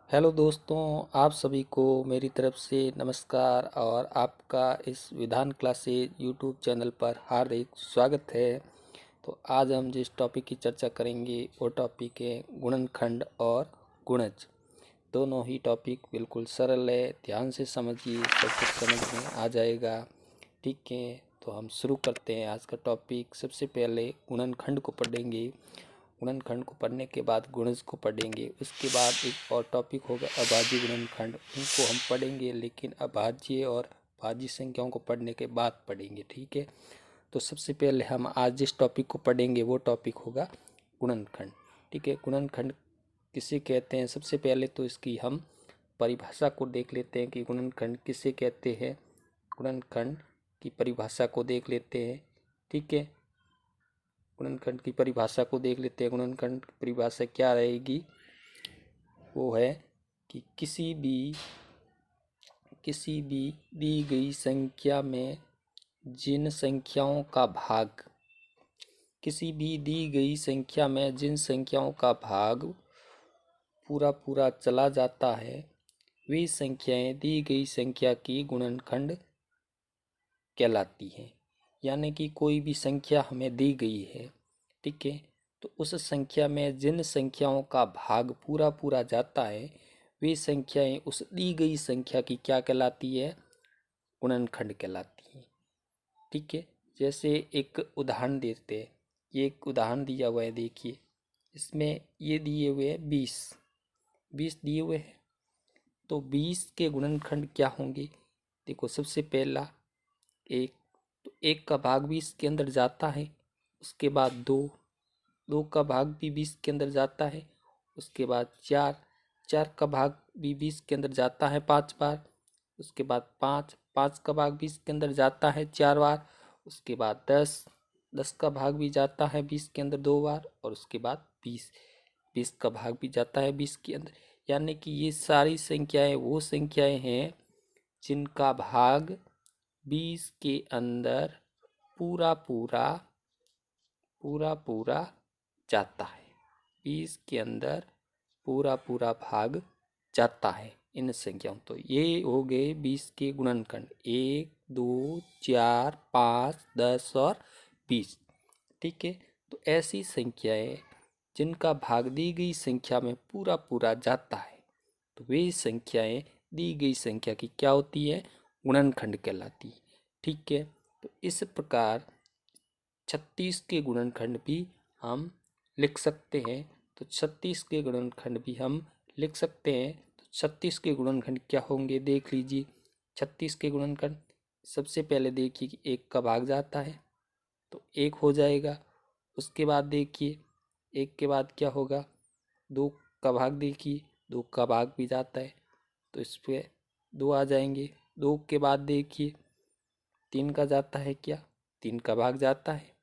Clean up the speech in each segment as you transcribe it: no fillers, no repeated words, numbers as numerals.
Hello दोस्तों, आप सभी को मेरी तरफ से नमस्कार और आपका इस विधान क्लासेज यूट्यूब चैनल पर हार्दिक स्वागत है। तो आज हम जिस टॉपिक की चर्चा करेंगे वो टॉपिक है गुणनखंड और गुणज। दोनों ही टॉपिक बिल्कुल सरल है, ध्यान से समझिए, सब कुछ समझ में आ जाएगा। ठीक है, तो हम शुरू करते हैं आज का टॉपिक। सबसे पहले गुणनखंड को पढ़ेंगे। गुणनखंड को पढ़ने के बाद गुणज को पढ़ेंगे। उसके बाद एक और टॉपिक होगा अभाज्य गुणनखंड, उनको हम पढ़ेंगे, लेकिन अभाज्य और भाज्य संख्याओं को पढ़ने के बाद पढ़ेंगे। ठीक है, तो सबसे पहले हम आज जिस टॉपिक को पढ़ेंगे वो टॉपिक होगा गुणनखंड। ठीक है, गुणनखंड किसे कहते हैं, सबसे पहले तो इसकी हम परिभाषा को देख लेते हैं कि गुणनखंड किसे कहते हैं। गुणनखंड की परिभाषा को देख लेते हैं। ठीक है, गुणनखंड की परिभाषा को देख लेते हैं। गुणनखंड की परिभाषा क्या रहेगी, वो है कि किसी भी दी गई संख्या में जिन संख्याओं का भाग किसी भी दी गई संख्या में जिन संख्याओं का भाग पूरा पूरा चला जाता है वे संख्याएं दी गई संख्या की गुणनखंड कहलाती हैं। यानी कि कोई भी संख्या हमें दी गई है, ठीक है, तो उस संख्या में जिन संख्याओं का भाग पूरा पूरा जाता है वे संख्याएं उस दी गई संख्या की क्या कहलाती है, गुणनखंड कहलाती हैं। ठीक है, जैसे एक उदाहरण देते हैं। ये एक उदाहरण दिया हुआ है, देखिए इसमें ये दिए हुए हैं 20 20 दिए हुए हैं। तो 20 के गुणनखंड क्या होंगे, देखो सबसे पहला एक, तो एक का भाग 20 के अंदर जाता है। उसके बाद दो, दो का भाग भी 20 के अंदर जाता है। उसके बाद चार, चार का भाग भी 20 के अंदर जाता है 5 बार। उसके बाद पाँच, पाँच का भाग 20 के अंदर जाता है 4 बार। उसके बाद 10, 10 का भाग भी जाता है 20 के अंदर 2 बार। और उसके बाद 20, 20 का भाग भी जाता है 20 के अंदर। यानी कि ये सारी संख्याएं वो संख्याएं हैं जिनका भाग 20 के अंदर पूरा पूरा पूरा पूरा जाता है। 20 के अंदर पूरा पूरा भाग जाता है इन संख्याओं। तो ये हो गए 20 के गुणनखंड, 1 2 4 5 10 और 20। ठीक है, तो ऐसी संख्याएं जिनका भाग दी गई संख्या में पूरा पूरा जाता है तो वे संख्याएं दी गई संख्या की क्या होती है, गुणनखंड कहलाती है। ठीक है, तो इस प्रकार 36 के गुणनखंड भी हम लिख सकते हैं। तो 36 के गुणनखंड भी हम लिख सकते हैं। तो 36 के गुणनखंड क्या होंगे, देख लीजिए। 36 के गुणनखंड सबसे पहले देखिए कि एक का भाग जाता है तो एक हो जाएगा। उसके बाद देखिए एक के बाद क्या होगा, दो का भाग, देखिए दो का भाग भी जाता है तो इस पे दो आ जाएंगे। दो के बाद देखिए तीन का जाता है, क्या तीन का भाग जाता है,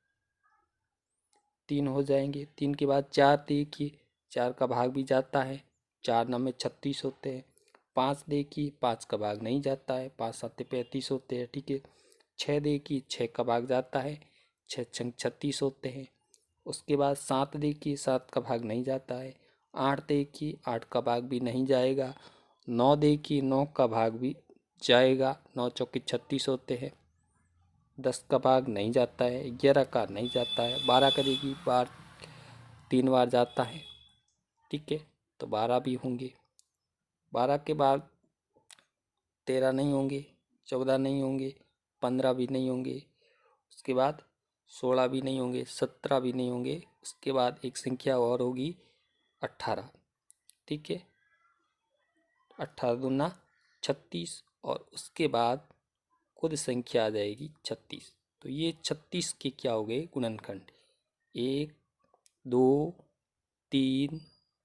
तीन हो जाएंगे। तीन के बाद चार, देखिए चार का भाग भी जाता है, चार नौ में 36 होते हैं। पाँच देखिए पाँच का भाग नहीं जाता है, पाँच सात 35 होते हैं। ठीक है, छः देखिए छः का भाग जाता है, छः छंग 36 होते हैं। उसके बाद सात देखिए सात का भाग नहीं जाता है। आठ देखिए आठ का भाग भी नहीं जाएगा। नौ देखिए नौ का भाग भी जाएगा, नौ चौके 36 होते हैं। 10 का भाग नहीं जाता है, 11 का नहीं जाता है, 12 का देखिए बार 3 बार जाता है। ठीक है, तो 12 भी होंगे। 12 के बाद 13 नहीं होंगे, 14 नहीं होंगे, 15 भी नहीं होंगे। उसके बाद 16 भी नहीं होंगे, 17 भी नहीं होंगे। उसके बाद एक संख्या और होगी 18। ठीक है, 18 दूना 36 और उसके बाद खुद संख्या आ जाएगी 36। तो ये 36 के क्या हो गए, गुणनखंड। एक, दो, तीन,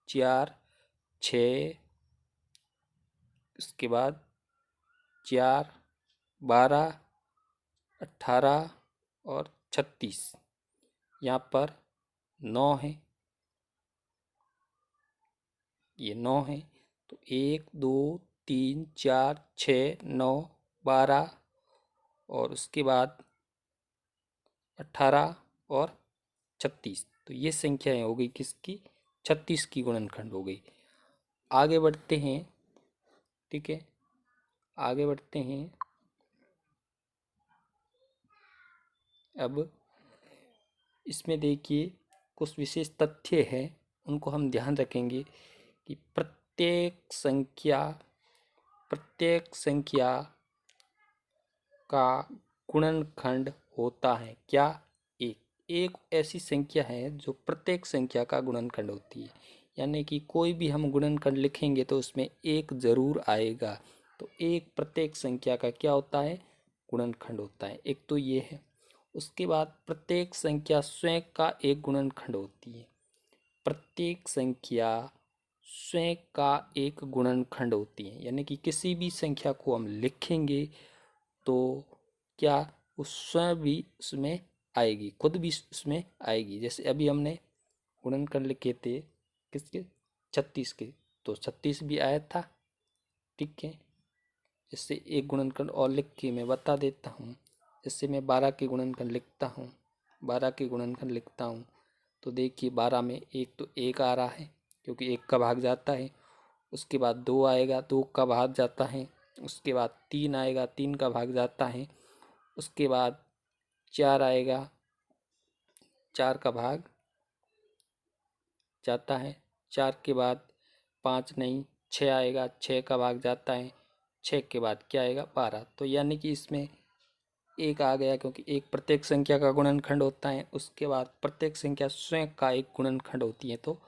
चार, छ, उसके बाद चार, 12, 18 और 36। यहाँ पर 9 है, ये 9 है। तो 1 2 3 4 6 9 12 और उसके बाद 18 और 36। तो ये संख्याएं हो गई किसकी, 36 की गुणनखंड हो गई। आगे बढ़ते हैं। ठीक है, आगे बढ़ते हैं। अब इसमें देखिए कुछ विशेष तथ्य हैं, उनको हम ध्यान रखेंगे कि प्रत्येक संख्या का गुणनखंड होता है क्या? एक ऐसी संख्या है जो प्रत्येक संख्या का गुणनखंड होती है, यानी कि कोई भी हम गुणनखंड लिखेंगे तो उसमें एक जरूर आएगा। तो एक प्रत्येक संख्या का क्या होता है? गुणनखंड होता है। एक तो ये है। उसके बाद प्रत्येक संख्या स्वयं का एक गुणनखंड होती है। प्रत्येक संख्या स्वयं का एक गुणनखंड होती है, यानी कि किसी भी संख्या को हम लिखेंगे तो क्या वो स्वयं भी उसमें आएगी, खुद भी उसमें आएगी। जैसे अभी हमने गुणनखंड लिखे थे किसके? 36 के, तो 36 भी आया था। ठीक है, जैसे एक गुणनखंड और लिख के मैं बता देता हूँ। जैसे मैं 12 के गुणनखंड लिखता हूँ, 12 के गुणनखंड लिखता हूँ तो देखिए 12 में एक तो एक आ रहा है क्योंकि एक का भाग जाता है। उसके बाद 2 आएगा, 2 का भाग जाता है। उसके बाद 3 आएगा, 3 का भाग जाता है। उसके बाद 4 आएगा, 4 का भाग जाता है। 4 के बाद 5 नहीं 6 आएगा, 6 का भाग जाता है। 6 के बाद क्या आएगा? 12। तो यानी कि इसमें एक आ गया क्योंकि एक प्रत्येक संख्या का गुणनखंड होता है। उसके बाद प्रत्येक संख्या स्वयं का एक गुणनखंड होती है तो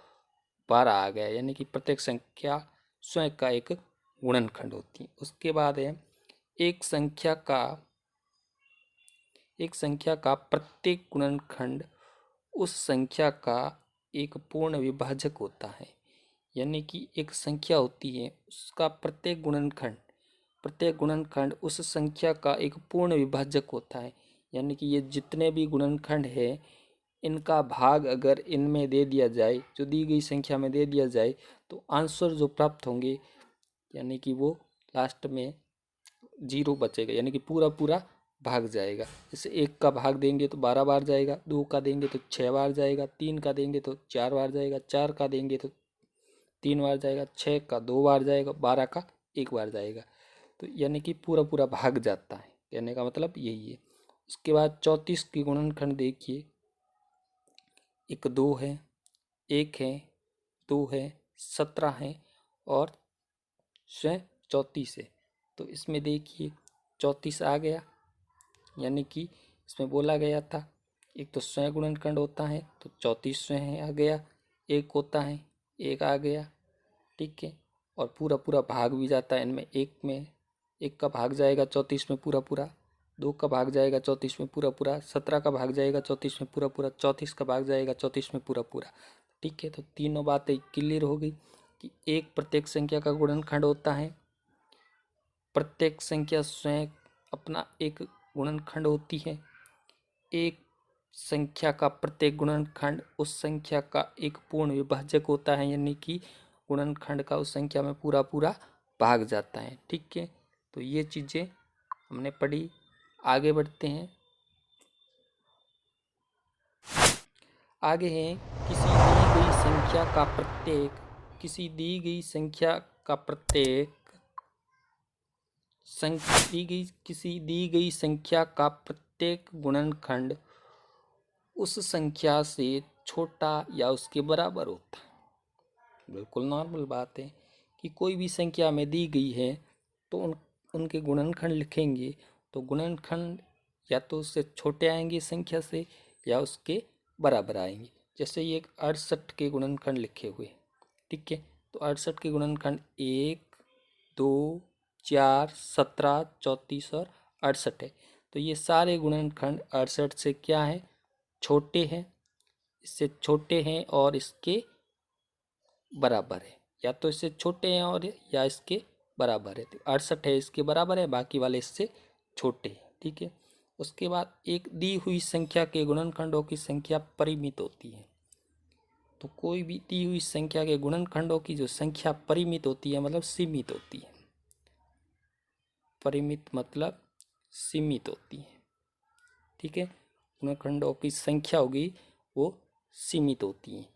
12 आ गया, यानी कि प्रत्येक संख्या स्वयं का एक गुणनखंड होती है। उसके बाद है एक संख्या का प्रत्येक गुणनखंड उस संख्या का एक पूर्ण विभाजक होता है। यानी कि एक संख्या होती है, उसका प्रत्येक गुणनखंड उस संख्या का एक पूर्ण विभाजक होता है। यानी कि ये जितने भी गुणनखंड है इनका भाग अगर इनमें दे दिया जाए, जो दी गई संख्या में दे दिया जाए, तो आंसर जो प्राप्त होंगे यानी कि वो लास्ट में 0 बचेगा, यानी कि पूरा पूरा भाग जाएगा। जैसे 1 का भाग देंगे तो 12 बार जाएगा, 2 का देंगे तो 6 बार जाएगा, 3 का देंगे तो 4 बार जाएगा, 4 का देंगे तो 3 बार जाएगा, 6 का 2 बार जाएगा, 12 का 1 बार जाएगा। तो यानी कि पूरा पूरा भाग जाता है, कहने का मतलब यही है। उसके बाद 34 की गुणनखंड देखिए, एक 2 है, 1 है, 2 है, 17 है और स्वयं 34 है। तो इसमें देखिए 34 आ गया, यानी कि इसमें बोला गया था एक तो स्वयं गुणनखंड होता है तो 34 स्वयं आ गया, एक होता है एक आ गया। ठीक है, और पूरा पूरा भाग भी जाता है इनमें। एक का भाग जाएगा 34 में पूरा पूरा, 2 का भाग जाएगा 34 में पूरा पूरा, 17 का भाग जाएगा 34 में पूरा पूरा, 34 का भाग जाएगा 34 में पूरा पूरा। ठीक है, तो तीनों बातें क्लियर हो गई कि एक प्रत्येक संख्या का गुणनखंड होता है, प्रत्येक संख्या स्वयं अपना एक गुणनखंड होती है, एक संख्या का प्रत्येक गुणनखंड उस संख्या का एक पूर्ण विभाजक होता है, यानी कि गुणनखंड का उस संख्या में पूरा पूरा भाग जाता है। ठीक है, तो ये चीज़ें हमने पढ़ी। आगे बढ़ते हैं। आगे है किसी दी गई संख्या का प्रत्येक किसी दी गई संख्या का प्रत्येक गुणनखंड उस संख्या से छोटा या उसके बराबर होता है। बिल्कुल नॉर्मल बात है कि कोई भी संख्या में दी गई है तो उनके गुणनखंड लिखेंगे तो गुणनखंड या तो उससे छोटे आएंगे संख्या से या उसके बराबर आएंगे। जैसे ये 68 के गुणनखंड लिखे हुए, ठीक है, तो 68 के गुणनखंड 1, 2, 4, 17, 34 और 68 है। तो ये सारे गुणनखंड 68 से क्या है? छोटे हैं, इससे छोटे हैं और इसके बराबर है, या तो इससे छोटे हैं और या इसके बराबर है। तो 68 है इसके बराबर है, बाकी वाले इससे छोटे हैं। ठीक है, उसके बाद एक दी हुई संख्या के गुणनखंडों की संख्या परिमित होती है। तो कोई भी दी हुई संख्या के गुणनखंडों की जो संख्या परिमित होती है मतलब सीमित होती है। परिमित मतलब सीमित होती है। ठीक है, गुणनखंडों की संख्या होगी वो सीमित होती है।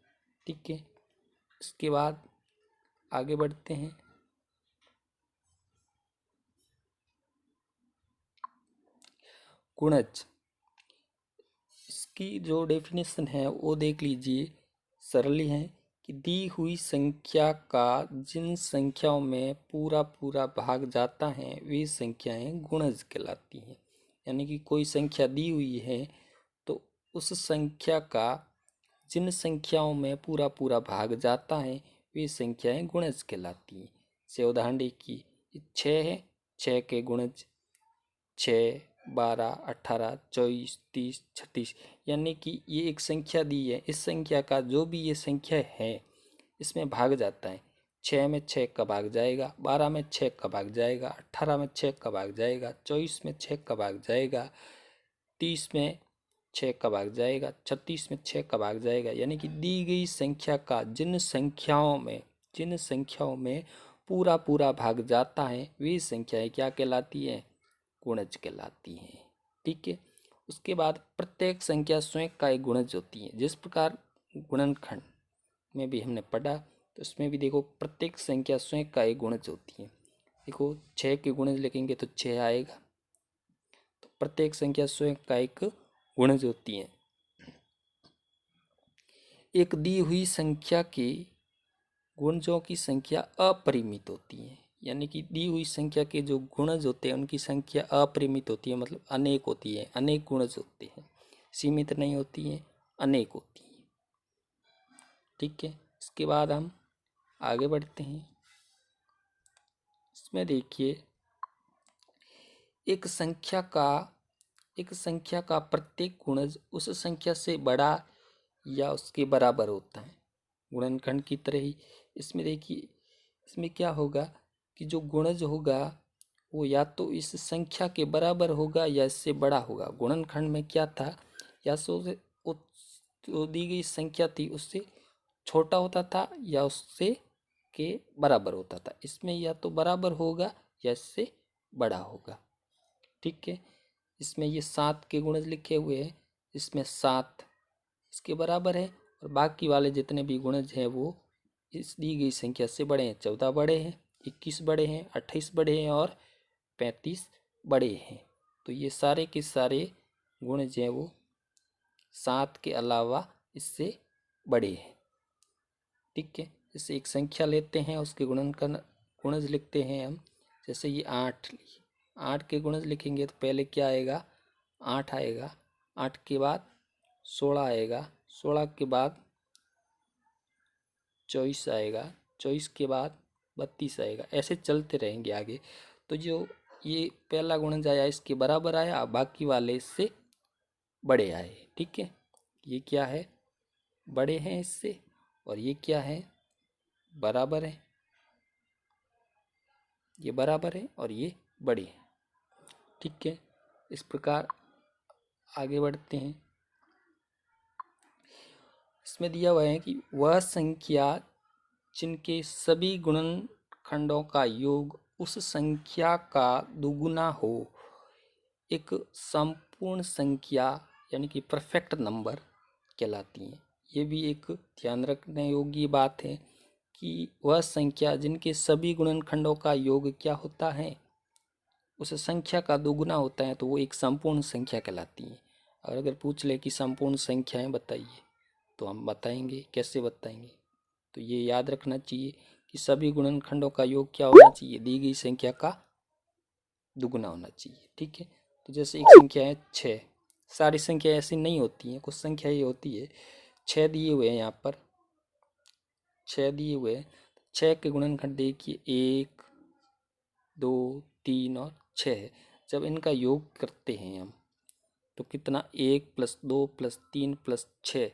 ठीक है, इसके बाद आगे बढ़ते हैं। गुणज, इसकी जो डेफिनेशन है वो देख लीजिए, सरल है कि दी हुई संख्या का जिन संख्याओं में पूरा पूरा भाग जाता है वे संख्याएं गुणज कहलाती हैं। यानी कि कोई संख्या दी हुई है तो उस संख्या का जिन संख्याओं में पूरा पूरा भाग जाता है वे संख्याएं गुणज कहलाती हैं। से उदाहरण देखिए, 6 है, 6 के गुणज 6, 12, 18, 24, 30, 36, यानी कि ये एक संख्या दी है। इस संख्या का जो भी ये संख्या है इसमें भाग जाता है। 6 में 6 का भाग जाएगा, 12 में 6 का भाग जाएगा, 18 में 6 का भाग जाएगा, 24 में 6 का भाग जाएगा, 30 में 6 का भाग जाएगा, 36 में 6 का भाग जाएगा। यानी कि दी गई संख्या का जिन संख्याओं में पूरा पूरा भाग जाता है वे संख्याएं क्या कहलाती हैं? गुणज कहलाती हैं। ठीक है। उसके बाद प्रत्येक संख्या स्वयं का एक गुणज होती है। जिस प्रकार गुणनखंड में भी हमने पढ़ा तो उसमें भी देखो प्रत्येक संख्या स्वयं का एक गुणज होती है। देखो 6 के गुणज लिखेंगे तो 6 आएगा। तो प्रत्येक संख्या स्वयं का एक गुणज होती है। एक दी हुई संख्या के गुणजों की संख्या अपरिमित होती है। यानी कि दी हुई संख्या के जो गुणज होते हैं उनकी संख्या अपरिमित होती है, मतलब अनेक होती है। अनेक गुणज होते हैं, सीमित नहीं होती है, अनेक होती है। ठीक है। इसके बाद हम आगे बढ़ते हैं। इसमें देखिए, एक संख्या का प्रत्येक गुणज उस संख्या से बड़ा या उसके बराबर होता है। गुणनखंड की तरह ही इसमें देखिए, इसमें क्या होगा कि जो गुणज होगा वो या तो इस संख्या के बराबर होगा या इससे बड़ा होगा। गुणनखंड में क्या था, या तो जो दी गई संख्या थी उससे छोटा होता था या उससे के बराबर होता था। इसमें या तो बराबर होगा या इससे बड़ा होगा। ठीक है। इसमें ये 7 के गुणज लिखे हुए हैं, इसमें 7 इसके बराबर है और बाकी वाले जितने भी गुणज हैं वो इस दी गई संख्या से बड़े हैं। 14 बड़े हैं, 21 बड़े हैं, 28 बड़े हैं और 35 बड़े हैं। तो ये सारे के सारे गुणज हैं वो 7 के अलावा इससे बड़े हैं। ठीक है। जैसे एक संख्या लेते हैं उसके गुणज लिखते हैं हम। जैसे ये 8 लिए, 8 के गुणज लिखेंगे तो पहले क्या आएगा? 8 आएगा। 8 के बाद 16 आएगा, 16 के बाद 24 आएगा, 24 के बाद 32 आएगा। ऐसे चलते रहेंगे आगे। तो जो ये पहला गुणज आया इसके बराबर आया, बाकी वाले इससे बड़े आए। ठीक है। ये क्या है? बड़े हैं इससे, और ये क्या है? बराबर है। ये बराबर है और ये बड़े हैं। ठीक है। इस प्रकार आगे बढ़ते हैं। इसमें दिया हुआ है कि वह संख्या जिनके सभी गुणनखंडों का योग उस संख्या का दुगुना हो एक संपूर्ण संख्या यानी कि परफेक्ट नंबर कहलाती है। ये भी एक ध्यान रखने योग्य बात है कि वह संख्या जिनके सभी गुणनखंडों का योग क्या होता है, उस संख्या का दोगुना होता है, तो वो एक संपूर्ण संख्या कहलाती है। और अगर पूछ ले कि संपूर्ण संख्याएं बताइए तो हम बताएंगे। कैसे बताएंगे? तो ये याद रखना चाहिए कि सभी गुणनखंडों का योग क्या होना चाहिए? दी गई संख्या का दुगुना होना चाहिए। ठीक है। तो जैसे एक संख्या है 6, सारी संख्या ऐसी नहीं होती हैं, कुछ संख्या ये होती है। 6 दिए हुए हैं, यहाँ पर 6 दिए हुए हैं। 6 के गुणनखंड देखिए 1, 2, 3 और 6 है। जब इनका योग करते हैं हम तो कितना? 1 + 2 + 3 + 6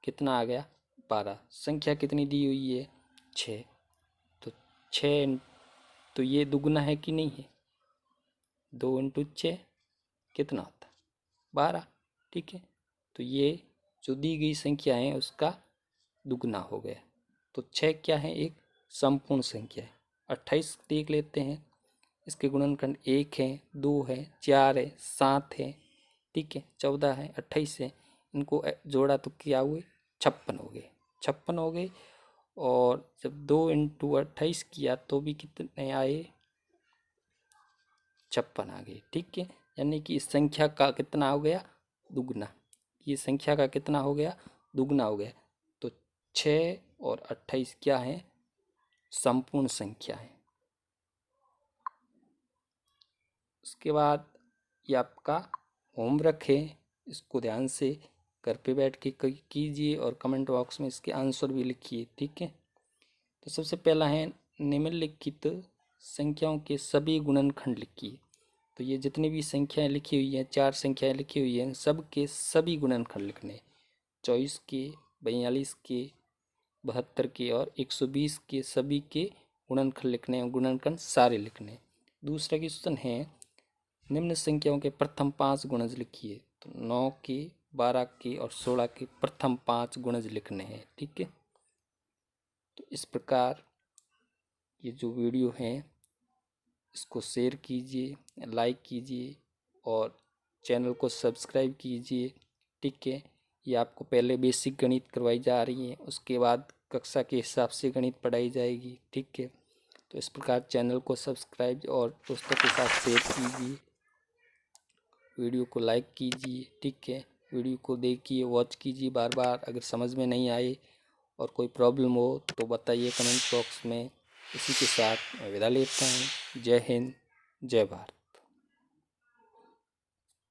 कितना आ गया? 12। संख्या कितनी दी हुई है? 6। तो 6 तो ये दुगुना है कि नहीं है? 2 × 6 कितना होता है? 12। ठीक है। तो ये जो दी गई संख्या है उसका दुगुना हो गया। तो 6 क्या है? एक संपूर्ण संख्या है। 28 देख लेते हैं। इसके गुणनखंड 1 है, 2 है, 4 है, 7 है। ठीक है। 14 है, 28 है। इनको जोड़ा तो क्या हुए? 56 हो गए। 56 हो गए। और जब 2 इंटू 28 किया तो भी कितने आए, 56 आ गए। ठीक है, यानी कि इस संख्या का कितना हो गया, दुगना। ये संख्या का कितना हो गया, दुगना हो गया। तो 6 और 28 क्या है, संपूर्ण संख्या है। उसके बाद ये आपका होमवर्क है, इसको ध्यान से घर पे बैठ के कीजिए और कमेंट बॉक्स में इसके आंसर भी लिखिए। ठीक है, तो सबसे पहला है निम्नलिखित संख्याओं के सभी गुणनखंड लिखिए। तो ये जितनी भी संख्याएं लिखी हुई हैं, 4 संख्याएं लिखी हुई हैं, सब के सभी गुणनखंड लिखने, 24 के, 42 के, 72 के और 120 के सभी के गुणनखंड लिखने हैं, गुणनखंड सारे लिखने। दूसरा क्वेश्चन है निम्न संख्याओं के प्रथम 5 गुणज लिखिए। तो 9 के, 12 के और 16 के प्रथम 5 गुणज लिखने हैं। ठीक है, तो इस प्रकार ये जो वीडियो है इसको शेयर कीजिए, लाइक कीजिए और चैनल को सब्सक्राइब कीजिए। ठीक है, ये आपको पहले बेसिक गणित करवाई जा रही है, उसके बाद कक्षा के हिसाब से गणित पढ़ाई जाएगी। ठीक है, तो इस प्रकार चैनल को सब्सक्राइब और दोस्तों के साथ शेयर कीजिए, वीडियो को लाइक कीजिए। ठीक है, वीडियो को देखिए, वॉच कीजिए बार बार। अगर समझ में नहीं आए और कोई प्रॉब्लम हो तो बताइए कमेंट बॉक्स में। इसी के साथ मैं विदा लेता हूँ। जय हिंद, जय भारत।